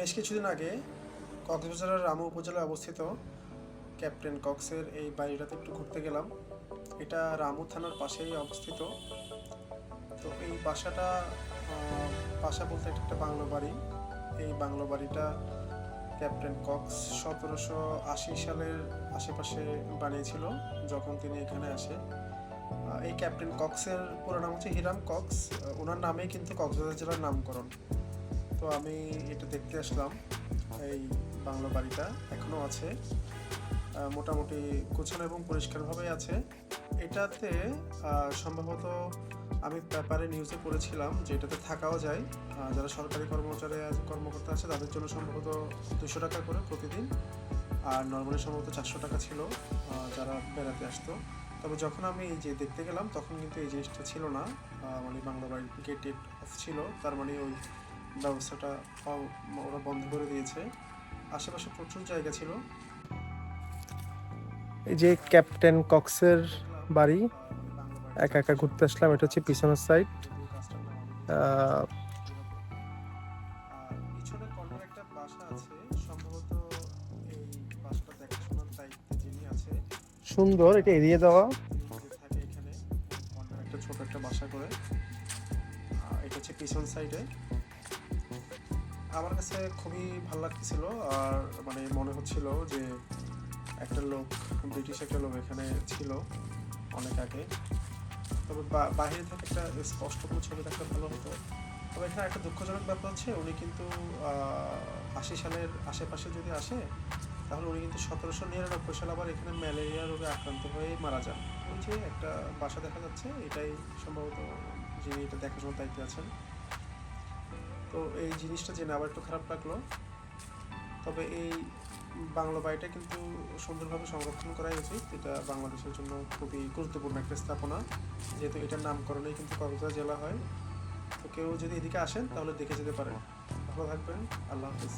বেশ কিছুদিন আগে কক্সবাজারের রামু উপজেলায় অবস্থিত ক্যাপ্টেন কক্সের এই বাড়িটাতে একটু ঘুরতে গেলাম। এটা রামু থানার পাশেই অবস্থিত। তো এই বাসাটা বাসা বলতে এটা একটা বাংলো বাড়ি। এই বাংলো বাড়িটা ক্যাপ্টেন কক্স 1780 সালের আশেপাশে বানিয়েছিল যখন তিনি এখানে আসে। এই ক্যাপ্টেন কক্সের পুরো নাম হচ্ছে হিরাম কক্স। ওনার নামেই কিন্তু কক্সবাজার জেলার নামকরণ। তো আমি এটা দেখতে আসলাম। এই বাংলো বাড়িটা এখনও আছে, মোটামুটি গোছানো এবং পরিষ্কারভাবেই আছে। এটাতে সম্ভবত আমি পেপারে নিউজে পড়েছিলাম যে এটাতে থাকাও যায়। যারা সরকারি কর্মকর্তা আছে তাদের জন্য সম্ভবত 200 টাকা করে প্রতিদিন, আর নর্মালি সম্ভবত 400 টাকা ছিল যারা বেড়াতে আসতো। তবে যখন আমি এই যে দেখতে গেলাম তখন কিন্তু এই জিনিসটা ছিল না, মানে বাংলা বাড়ির গেটেড অফ ছিল, তার মানে ওই ব্যবস্থাটা ওরা বন্ধ করে দিয়েছে। আশেপাশে প্রচুর জায়গা ছিল। এই যে ক্যাপ্টেন কক্সের বাড়ি, একা একা ঘুরতে আসলাম। এটা হচ্ছে পিছনের সাইড। পিছনে কর্নার একটা বাসা আছে, সম্ভবত এই বাসাটা দেখাশোনার দায়িত্বে যিনি আছে। সুন্দর, এটা এড়িয়ে দেওয়া থাকে এখানে কর্নার একটা ছোট একটা বাসা করে। এটা হচ্ছে পিছন সাইডে। আমার কাছে খুবই ভালো লাগতেছিল, আর মানে মনে হচ্ছিল যে একটা লোক, ব্রিটিশ একটা লোক এখানে ছিল অনেক আগে। তবে বাহিরে থেকে একটা স্পষ্ট কোনো ছবি থাকলে ভালো হতো। তবে এখানে একটা দুঃখজনক ব্যাপার হচ্ছে, উনি কিন্তু 80 সালের আশেপাশে যদি আসে তাহলে উনি কিন্তু 1799 সালে আবার এখানে ম্যালেরিয়া রোগে আক্রান্ত হয়ে মারা যান। ওই যে একটা বাসা দেখা যাচ্ছে, এটাই সম্ভবত যিনি এটা দেখাশোনার দায়িত্বে আছেন। তো এই জিনিসটা জেনে আবার একটু খারাপ লাগলো। তবে এই বাংলা বাড়িটা কিন্তু সুন্দরভাবে সংরক্ষণ করাই উচিত। এটা বাংলাদেশের জন্য খুবই গুরুত্বপূর্ণ একটা স্থাপনা, যেহেতু এটার নামকরণেই কিন্তু কক্সবাজার জেলা হয়। তো কেউ যদি এদিকে আসেন তাহলে দেখে যেতে পারেন। ভালো থাকবেন। আল্লাহ হাফিজ।